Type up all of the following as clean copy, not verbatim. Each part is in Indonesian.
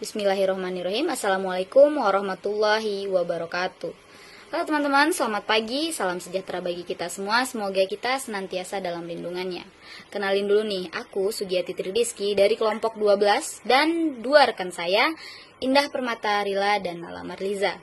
Bismillahirrahmanirrahim. Assalamualaikum warahmatullahi wabarakatuh. Halo teman-teman, selamat pagi. Salam sejahtera bagi kita semua. Semoga kita senantiasa dalam lindungannya. Kenalin dulu nih, aku Sugiati Tridiski dari kelompok 12 dan dua rekan saya, Indah Permata Rila dan Nala Marliza.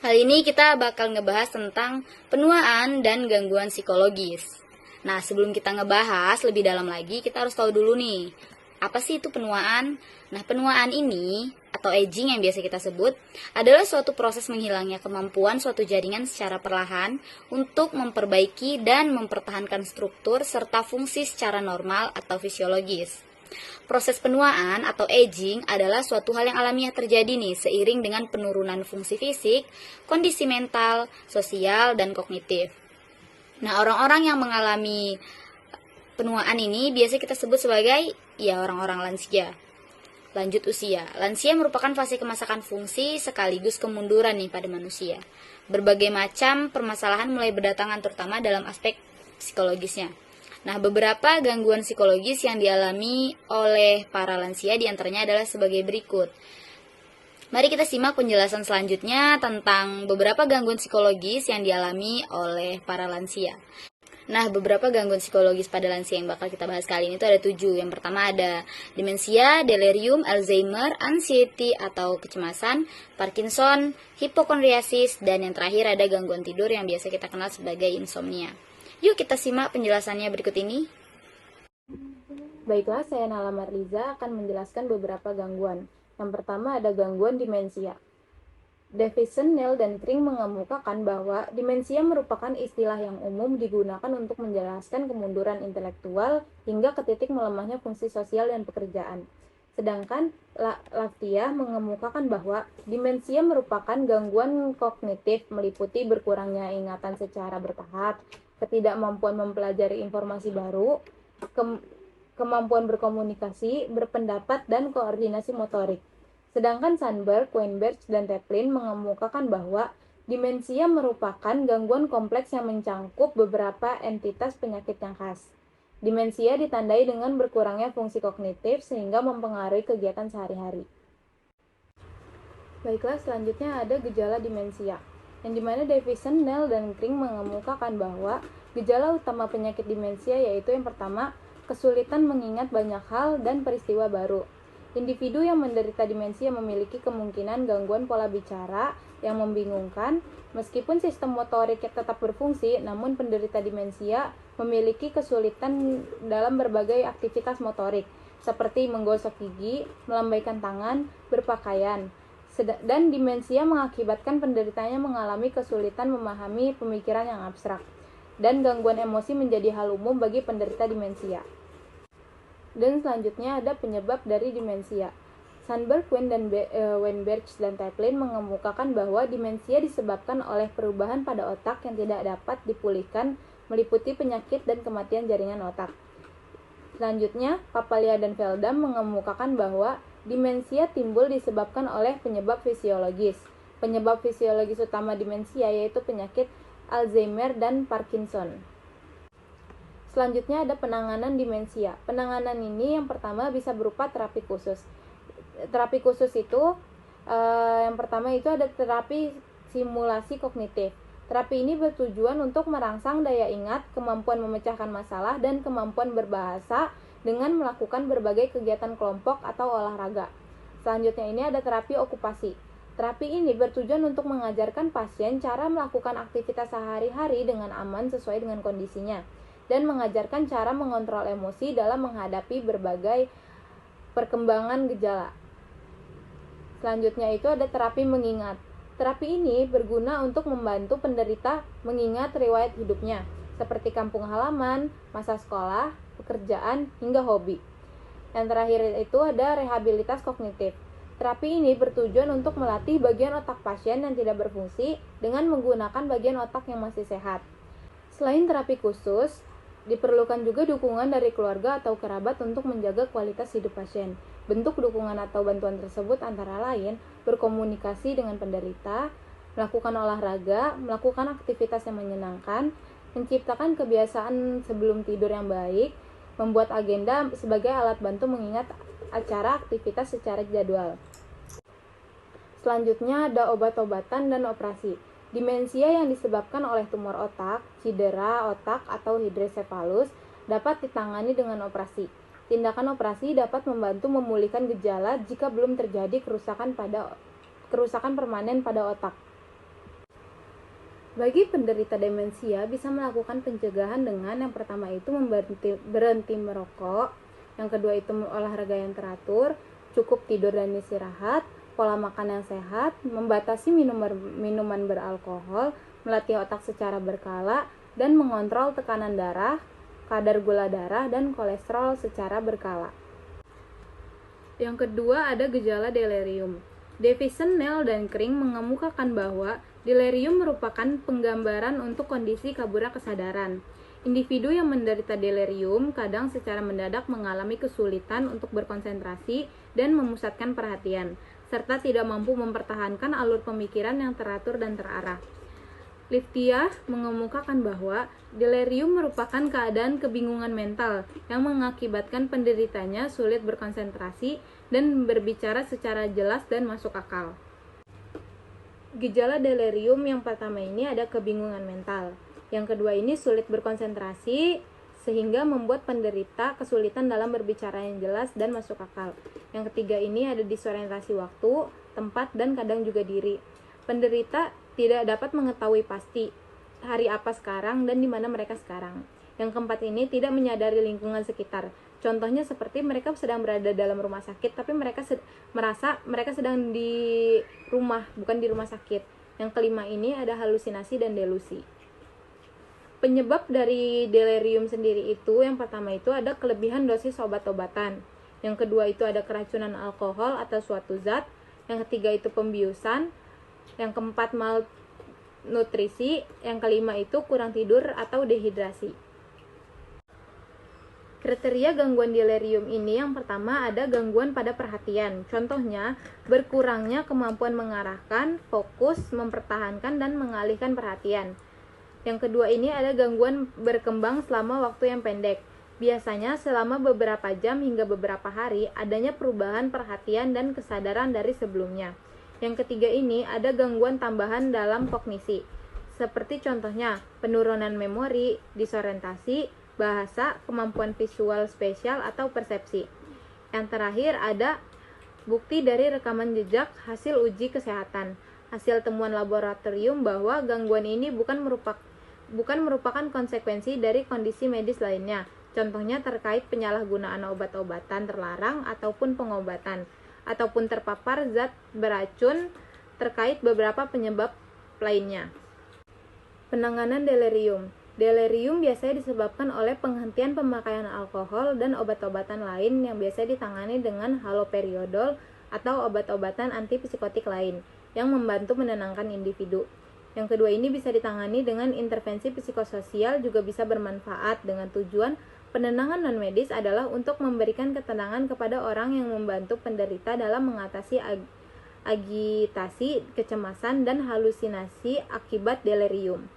Kali ini kita bakal ngebahas tentang penuaan dan gangguan psikologis. Nah, sebelum kita ngebahas lebih dalam lagi, kita harus tahu dulu nih, apa sih itu penuaan? Nah, penuaan ini, atau aging yang biasa kita sebut, adalah suatu proses menghilangnya kemampuan suatu jaringan secara perlahan untuk memperbaiki dan mempertahankan struktur serta fungsi secara normal atau fisiologis. Proses penuaan atau aging adalah suatu hal yang alamiah terjadi nih seiring dengan penurunan fungsi fisik, kondisi mental, sosial, dan kognitif. Nah, orang-orang yang mengalami penuaan ini biasa kita sebut sebagai orang-orang lansia. Lanjut usia. Lansia merupakan fase kemasakan fungsi sekaligus kemunduran nih pada manusia. Berbagai macam permasalahan mulai berdatangan terutama dalam aspek psikologisnya. Nah, beberapa gangguan psikologis yang dialami oleh para lansia diantaranya adalah sebagai berikut. Mari kita simak penjelasan selanjutnya tentang beberapa gangguan psikologis yang dialami oleh para lansia. Nah, beberapa gangguan psikologis pada lansia yang bakal kita bahas kali ini itu ada 7. Yang pertama ada demensia, delirium, Alzheimer, anxiety atau kecemasan, Parkinson, hipokondriasis, dan yang terakhir ada gangguan tidur yang biasa kita kenal sebagai insomnia. Yuk kita simak penjelasannya berikut ini. Baiklah, saya Nala Marliza akan menjelaskan beberapa gangguan. Yang pertama ada gangguan demensia. Davison, Neil, dan Kring mengemukakan bahwa demensia merupakan istilah yang umum digunakan untuk menjelaskan kemunduran intelektual hingga ke titik melemahnya fungsi sosial dan pekerjaan. Sedangkan Laftia mengemukakan bahwa demensia merupakan gangguan kognitif meliputi berkurangnya ingatan secara bertahap, ketidakmampuan mempelajari informasi baru, kemampuan berkomunikasi, berpendapat, dan koordinasi motorik. Sedangkan Sandberg, Weinberg, dan Taplin mengemukakan bahwa demensia merupakan gangguan kompleks yang mencangkup beberapa entitas penyakit yang khas. Demensia ditandai dengan berkurangnya fungsi kognitif sehingga mempengaruhi kegiatan sehari-hari. Baiklah, selanjutnya ada gejala demensia, yang dimana Davison, Neil, dan Kring mengemukakan bahwa gejala utama penyakit demensia yaitu yang pertama, kesulitan mengingat banyak hal dan peristiwa baru. Individu yang menderita demensia memiliki kemungkinan gangguan pola bicara yang membingungkan. Meskipun sistem motorik tetap berfungsi, namun penderita demensia memiliki kesulitan dalam berbagai aktivitas motorik, seperti menggosok gigi, melambaikan tangan, berpakaian. Dan demensia mengakibatkan penderitanya mengalami kesulitan memahami pemikiran yang abstrak. Dan gangguan emosi menjadi hal umum bagi penderita demensia. Dan selanjutnya ada penyebab dari demensia. Sandberg, Weinberg, dan Taplin mengemukakan bahwa demensia disebabkan oleh perubahan pada otak yang tidak dapat dipulihkan, meliputi penyakit dan kematian jaringan otak. Selanjutnya, Papalia dan Veldam mengemukakan bahwa demensia timbul disebabkan oleh penyebab fisiologis. Penyebab fisiologis utama demensia yaitu penyakit Alzheimer dan Parkinson. Selanjutnya ada penanganan demensia. Penanganan ini yang pertama bisa berupa terapi khusus. Terapi khusus itu yang pertama itu ada terapi simulasi kognitif. Terapi ini bertujuan untuk merangsang daya ingat, kemampuan memecahkan masalah, dan kemampuan berbahasa dengan melakukan berbagai kegiatan kelompok atau olahraga. Selanjutnya ini ada terapi okupasi. Terapi ini bertujuan untuk mengajarkan pasien cara melakukan aktivitas sehari-hari dengan aman sesuai dengan kondisinya, dan mengajarkan cara mengontrol emosi dalam menghadapi berbagai perkembangan gejala. Selanjutnya itu ada terapi mengingat. Terapi ini berguna untuk membantu penderita mengingat riwayat hidupnya, seperti kampung halaman, masa sekolah, pekerjaan, hingga hobi. Yang terakhir itu ada rehabilitas kognitif. Terapi ini bertujuan untuk melatih bagian otak pasien yang tidak berfungsi dengan menggunakan bagian otak yang masih sehat. Selain terapi khusus, diperlukan juga dukungan dari keluarga atau kerabat untuk menjaga kualitas hidup pasien. Bentuk dukungan atau bantuan tersebut antara lain berkomunikasi dengan penderita, melakukan olahraga, melakukan aktivitas yang menyenangkan, menciptakan kebiasaan sebelum tidur yang baik, membuat agenda sebagai alat bantu mengingat acara aktivitas secara jadwal. Selanjutnya ada obat-obatan dan operasi. Demensia yang disebabkan oleh tumor otak, cedera otak atau hidrosefalus dapat ditangani dengan operasi. Tindakan operasi dapat membantu memulihkan gejala jika belum terjadi kerusakan permanen pada otak. Bagi penderita demensia bisa melakukan pencegahan dengan yang pertama itu berhenti merokok, yang kedua itu olahraga yang teratur, cukup tidur dan istirahat, pola makan yang sehat, membatasi minuman beralkohol, melatih otak secara berkala, dan mengontrol tekanan darah, kadar gula darah, dan kolesterol secara berkala. Yang kedua ada gejala delirium. Davison, Neal, dan Kring mengemukakan bahwa delirium merupakan penggambaran untuk kondisi kaburnya kesadaran. Individu yang menderita delirium kadang secara mendadak mengalami kesulitan untuk berkonsentrasi dan memusatkan perhatian, serta tidak mampu mempertahankan alur pemikiran yang teratur dan terarah. Liftia mengemukakan bahwa delirium merupakan keadaan kebingungan mental yang mengakibatkan penderitanya sulit berkonsentrasi dan berbicara secara jelas dan masuk akal. Gejala delirium yang pertama ini ada kebingungan mental. Yang kedua ini sulit berkonsentrasi sehingga membuat penderita kesulitan dalam berbicara yang jelas dan masuk akal. Yang ketiga ini ada disorientasi waktu, tempat, dan kadang juga diri. Penderita tidak dapat mengetahui pasti hari apa sekarang dan di mana mereka sekarang. Yang keempat ini tidak menyadari lingkungan sekitar. Contohnya seperti mereka sedang berada dalam rumah sakit, tapi mereka merasa mereka sedang di rumah, bukan di rumah sakit. Yang kelima ini ada halusinasi dan delusi. Penyebab dari delirium sendiri itu, yang pertama itu ada kelebihan dosis obat-obatan. Yang kedua itu ada keracunan alkohol atau suatu zat. Yang ketiga itu pembiusan. Yang keempat malnutrisi. Yang kelima itu kurang tidur atau dehidrasi. Kriteria gangguan delirium ini yang pertama ada gangguan pada perhatian. Contohnya, berkurangnya kemampuan mengarahkan, fokus, mempertahankan, dan mengalihkan perhatian. Yang kedua ini ada gangguan berkembang selama waktu yang pendek. Biasanya selama beberapa jam hingga beberapa hari adanya perubahan perhatian dan kesadaran dari sebelumnya. Yang ketiga ini ada gangguan tambahan dalam kognisi. Seperti contohnya penurunan memori, disorientasi, bahasa, kemampuan visual spesial atau persepsi. Yang terakhir ada bukti dari rekaman jejak hasil uji kesehatan. Hasil temuan laboratorium bahwa gangguan ini bukan merupakan konsekuensi dari kondisi medis lainnya. Contohnya terkait penyalahgunaan obat-obatan terlarang ataupun pengobatan, ataupun terpapar zat beracun terkait beberapa penyebab lainnya. Penanganan delirium. Delirium biasanya disebabkan oleh penghentian pemakaian alkohol dan obat-obatan lain yang biasanya ditangani dengan haloperidol atau obat-obatan antipsikotik lain yang membantu menenangkan individu. Yang kedua ini bisa ditangani dengan intervensi psikososial, juga bisa bermanfaat dengan tujuan penenangan non-medis adalah untuk memberikan ketenangan kepada orang yang membantu penderita dalam mengatasi agitasi, kecemasan, dan halusinasi akibat delirium.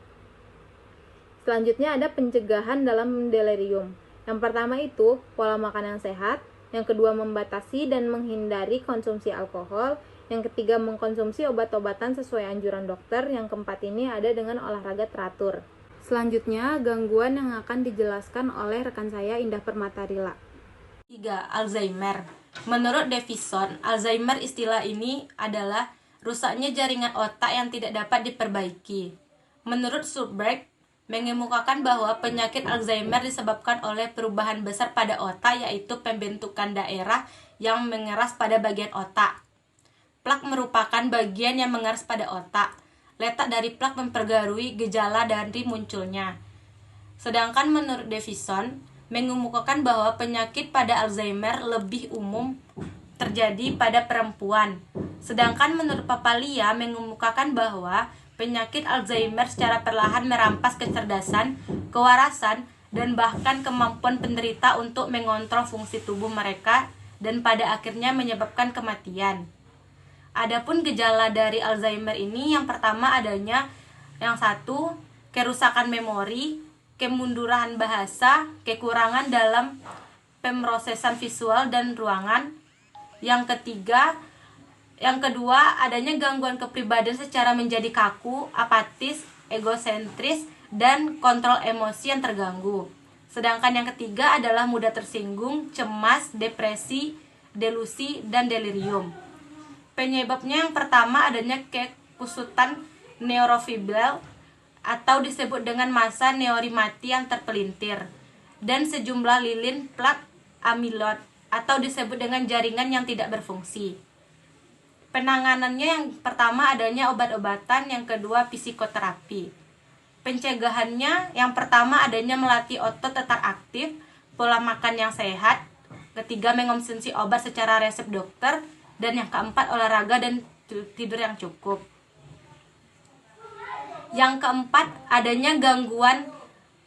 Selanjutnya ada pencegahan dalam delirium. Yang pertama itu pola makan yang sehat, yang kedua membatasi dan menghindari konsumsi alkohol, yang ketiga mengkonsumsi obat-obatan sesuai anjuran dokter, yang keempat ini ada dengan olahraga teratur. Selanjutnya gangguan yang akan dijelaskan oleh rekan saya Indah Permatarila. 3. Alzheimer. Menurut Davison, Alzheimer istilah ini adalah rusaknya jaringan otak yang tidak dapat diperbaiki. Menurut Sulberg, mengemukakan bahwa penyakit Alzheimer disebabkan oleh perubahan besar pada otak, yaitu pembentukan daerah yang mengeras pada bagian otak. Plak merupakan bagian yang mengeras pada otak. Letak dari plak mempengaruhi gejala dari munculnya. Sedangkan menurut Davison, mengemukakan bahwa penyakit pada Alzheimer lebih umum terjadi pada perempuan. Sedangkan menurut Papalia mengemukakan bahwa penyakit Alzheimer secara perlahan merampas kecerdasan, kewarasan, dan bahkan kemampuan penderita untuk mengontrol fungsi tubuh mereka dan pada akhirnya menyebabkan kematian. Adapun gejala dari Alzheimer ini yang pertama adanya yang satu, kerusakan memori, kemunduran bahasa, kekurangan dalam pemrosesan visual dan ruangan. Yang ketiga, Yang kedua, adanya gangguan kepribadian secara menjadi kaku, apatis, egosentris, dan kontrol emosi yang terganggu. Sedangkan yang ketiga adalah mudah tersinggung, cemas, depresi, delusi, dan delirium. Penyebabnya yang pertama adanya kekusutan neurofibral atau disebut dengan massa neuri mati yang terpelintir, dan sejumlah lilin plak amilod atau disebut dengan jaringan yang tidak berfungsi. Penanganannya yang pertama adanya obat-obatan, yang kedua psikoterapi. Pencegahannya yang pertama adanya melatih otot tetap aktif, pola makan yang sehat, ketiga mengonsumsi obat secara resep dokter, dan yang keempat olahraga dan tidur yang cukup. Yang keempat adanya gangguan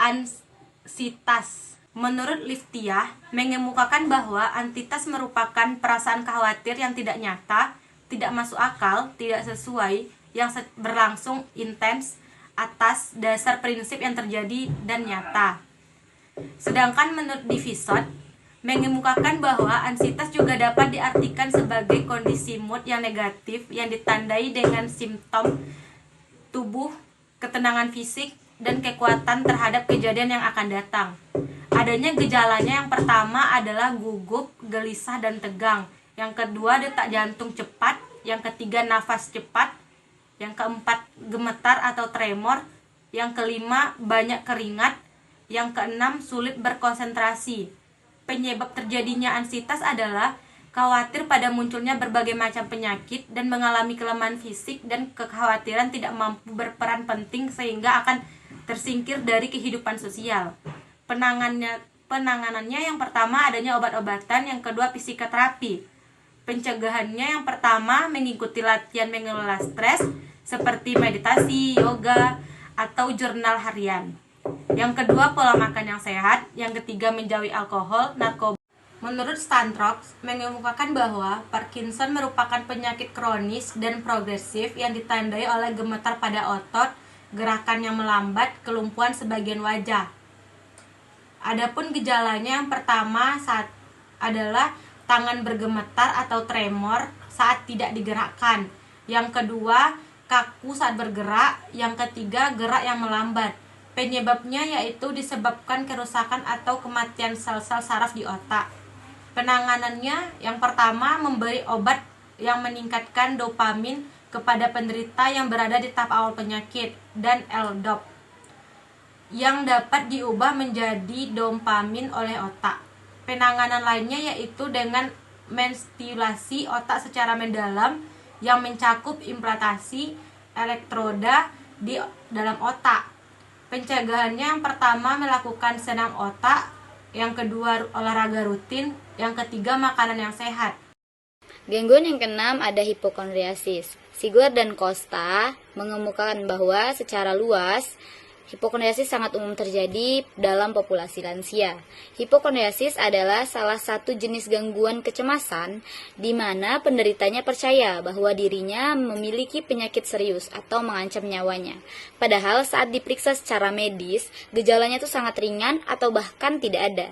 ansitas. Menurut Liftia, mengemukakan bahwa ansitas merupakan perasaan khawatir yang tidak nyata, tidak masuk akal, tidak sesuai, yang berlangsung intens atas dasar prinsip yang terjadi dan nyata. Sedangkan menurut Davison, mengemukakan bahwa ansitas juga dapat diartikan sebagai kondisi mood yang negatif yang ditandai dengan simptom tubuh, ketenangan fisik, dan kekuatan terhadap kejadian yang akan datang. Adanya gejalanya yang pertama adalah gugup, gelisah, dan tegang. Yang kedua detak jantung cepat, yang ketiga nafas cepat, yang keempat gemetar atau tremor, yang kelima banyak keringat, yang keenam sulit berkonsentrasi. Penyebab terjadinya ansitas adalah khawatir pada munculnya berbagai macam penyakit dan mengalami kelemahan fisik dan kekhawatiran tidak mampu berperan penting sehingga akan tersingkir dari kehidupan sosial. Penanganannya yang pertama adanya obat-obatan, yang kedua psikoterapi. Pencegahannya yang pertama mengikuti latihan mengelola stres seperti meditasi, yoga, atau jurnal harian. Yang kedua pola makan yang sehat, yang ketiga menjauhi alkohol, narkoba. Menurut Stantrox, mengemukakan bahwa Parkinson merupakan penyakit kronis dan progresif yang ditandai oleh gemetar pada otot, gerakan yang melambat, kelumpuhan sebagian wajah. Adapun gejalanya yang pertama adalah tangan bergemetar atau tremor saat tidak digerakkan. Yang kedua, kaku saat bergerak. Yang ketiga, gerak yang melambat. Penyebabnya yaitu disebabkan kerusakan atau kematian sel-sel saraf di otak. Penanganannya yang pertama memberi obat yang meningkatkan dopamin kepada penderita yang berada di tahap awal penyakit, dan L-DOP yang dapat diubah menjadi dopamin oleh otak. Penanganan lainnya yaitu dengan menstimulasi otak secara mendalam yang mencakup implantasi elektroda di dalam otak. Pencegahannya yang pertama melakukan senam otak, yang kedua olahraga rutin, yang ketiga makanan yang sehat. Gangguan yang keenam ada hipokondriasis. Sigler dan Costa mengemukakan bahwa secara luas hipokondriasis sangat umum terjadi dalam populasi lansia. Hipokondriasis adalah salah satu jenis gangguan kecemasan di mana penderitanya percaya bahwa dirinya memiliki penyakit serius atau mengancam nyawanya. Padahal saat diperiksa secara medis, gejalanya itu sangat ringan atau bahkan tidak ada.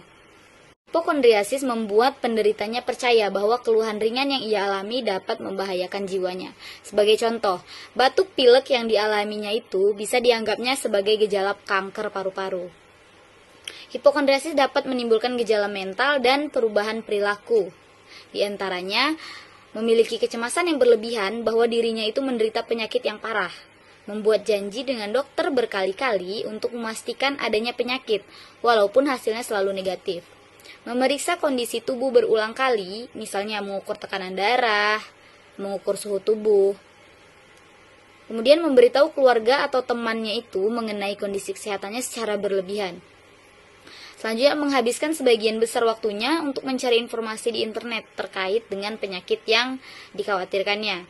Hipokondriasis membuat penderitanya percaya bahwa keluhan ringan yang ia alami dapat membahayakan jiwanya. Sebagai contoh, batuk pilek yang dialaminya itu bisa dianggapnya sebagai gejala kanker paru-paru. Hipokondriasis dapat menimbulkan gejala mental dan perubahan perilaku. Di antaranya, memiliki kecemasan yang berlebihan bahwa dirinya itu menderita penyakit yang parah. Membuat janji dengan dokter berkali-kali untuk memastikan adanya penyakit, walaupun hasilnya selalu negatif. Memeriksa kondisi tubuh berulang kali, misalnya mengukur tekanan darah, mengukur suhu tubuh. Kemudian memberitahu keluarga atau temannya itu mengenai kondisi kesehatannya secara berlebihan. Selanjutnya menghabiskan sebagian besar waktunya untuk mencari informasi di internet terkait dengan penyakit yang dikhawatirkannya.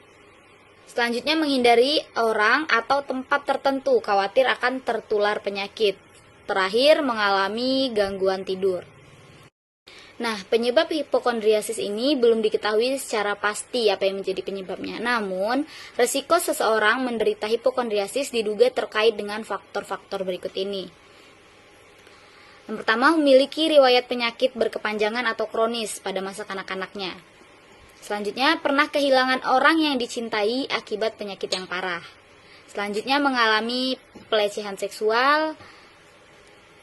Selanjutnya menghindari orang atau tempat tertentu khawatir akan tertular penyakit. Terakhir mengalami gangguan tidur. Nah, penyebab hipokondriasis ini belum diketahui secara pasti apa yang menjadi penyebabnya. Namun, resiko seseorang menderita hipokondriasis diduga terkait dengan faktor-faktor berikut ini. Yang pertama, memiliki riwayat penyakit berkepanjangan atau kronis pada masa kanak-kanaknya. Selanjutnya, pernah kehilangan orang yang dicintai akibat penyakit yang parah. Selanjutnya, mengalami pelecehan seksual,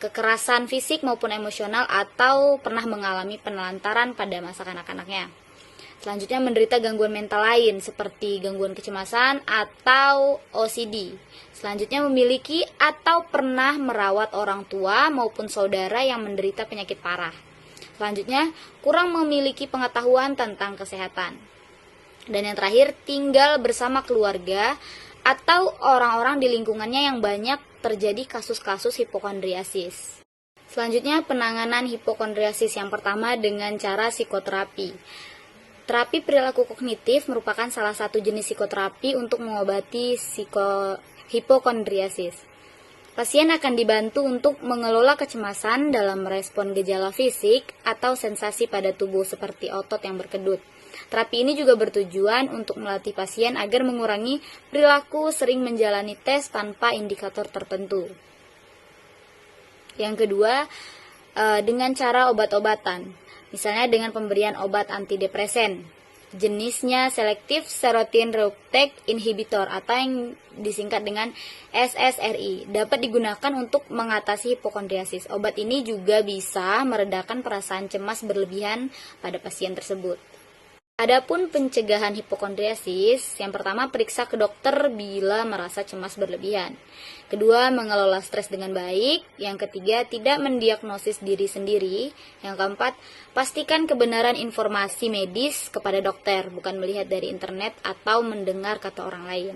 kekerasan fisik maupun emosional, atau pernah mengalami penelantaran pada masa kanak-kanaknya. Selanjutnya, menderita gangguan mental lain seperti gangguan kecemasan atau OCD. Selanjutnya, memiliki atau pernah merawat orang tua maupun saudara yang menderita penyakit parah. Selanjutnya, kurang memiliki pengetahuan tentang kesehatan. Dan yang terakhir, tinggal bersama keluarga atau orang-orang di lingkungannya yang banyak terjadi kasus-kasus hipokondriasis. Selanjutnya, penanganan hipokondriasis yang pertama dengan cara psikoterapi. Terapi perilaku kognitif merupakan salah satu jenis psikoterapi untuk mengobati hipokondriasis. Pasien akan dibantu untuk mengelola kecemasan dalam merespon gejala fisik atau sensasi pada tubuh seperti otot yang berkedut. Terapi ini juga bertujuan untuk melatih pasien agar mengurangi perilaku sering menjalani tes tanpa indikator tertentu. Yang kedua, dengan cara obat-obatan. Misalnya dengan pemberian obat antidepresan. Jenisnya selektif serotonin reuptake inhibitor atau yang disingkat dengan SSRI, dapat digunakan untuk mengatasi hipokondriasis. Obat ini juga bisa meredakan perasaan cemas berlebihan pada pasien tersebut. Adapun pencegahan hipokondriasis, yang pertama periksa ke dokter bila merasa cemas berlebihan. Kedua, mengelola stres dengan baik. Yang ketiga, tidak mendiagnosis diri sendiri. Yang keempat, pastikan kebenaran informasi medis kepada dokter, bukan melihat dari internet atau mendengar kata orang lain.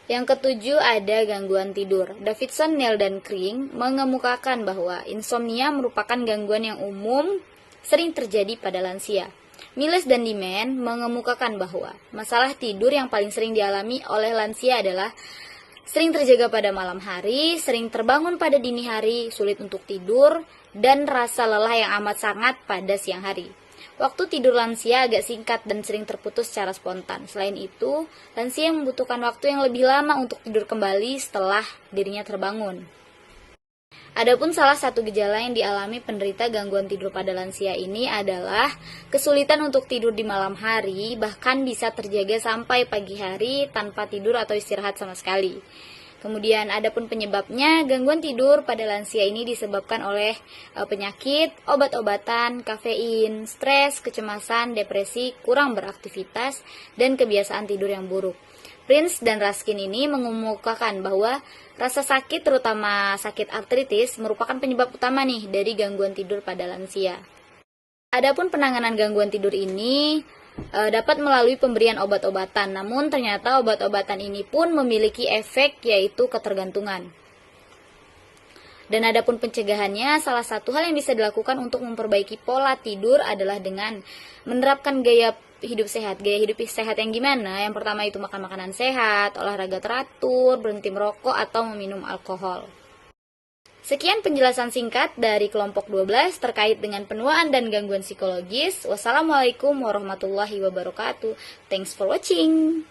Yang ketujuh, ada gangguan tidur. Davidson, Neil, dan Kring mengemukakan bahwa insomnia merupakan gangguan yang umum sering terjadi pada lansia. Miles dan Demand mengemukakan bahwa masalah tidur yang paling sering dialami oleh lansia adalah sering terjaga pada malam hari, sering terbangun pada dini hari, sulit untuk tidur, dan rasa lelah yang amat sangat pada siang hari. Waktu tidur lansia agak singkat dan sering terputus secara spontan. Selain itu, lansia membutuhkan waktu yang lebih lama untuk tidur kembali setelah dirinya terbangun. Adapun salah satu gejala yang dialami penderita gangguan tidur pada lansia ini adalah kesulitan untuk tidur di malam hari, bahkan bisa terjaga sampai pagi hari tanpa tidur atau istirahat sama sekali. Kemudian adapun penyebabnya, gangguan tidur pada lansia ini disebabkan oleh penyakit, obat-obatan, kafein, stres, kecemasan, depresi, kurang beraktivitas, dan kebiasaan tidur yang buruk. Prince dan Raskin ini mengemukakan bahwa rasa sakit, terutama sakit artritis, merupakan penyebab utama nih dari gangguan tidur pada lansia. Adapun penanganan gangguan tidur ini dapat melalui pemberian obat-obatan, namun ternyata obat-obatan ini pun memiliki efek yaitu ketergantungan. Dan adapun pencegahannya, salah satu hal yang bisa dilakukan untuk memperbaiki pola tidur adalah dengan menerapkan gaya hidup sehat. Gaya hidup sehat yang gimana? Yang pertama itu makan makanan sehat, olahraga teratur, berhenti merokok atau meminum alkohol. Sekian penjelasan singkat dari kelompok 12 terkait dengan penuaan dan gangguan psikologis. Wassalamualaikum warahmatullahi wabarakatuh. Thanks for watching.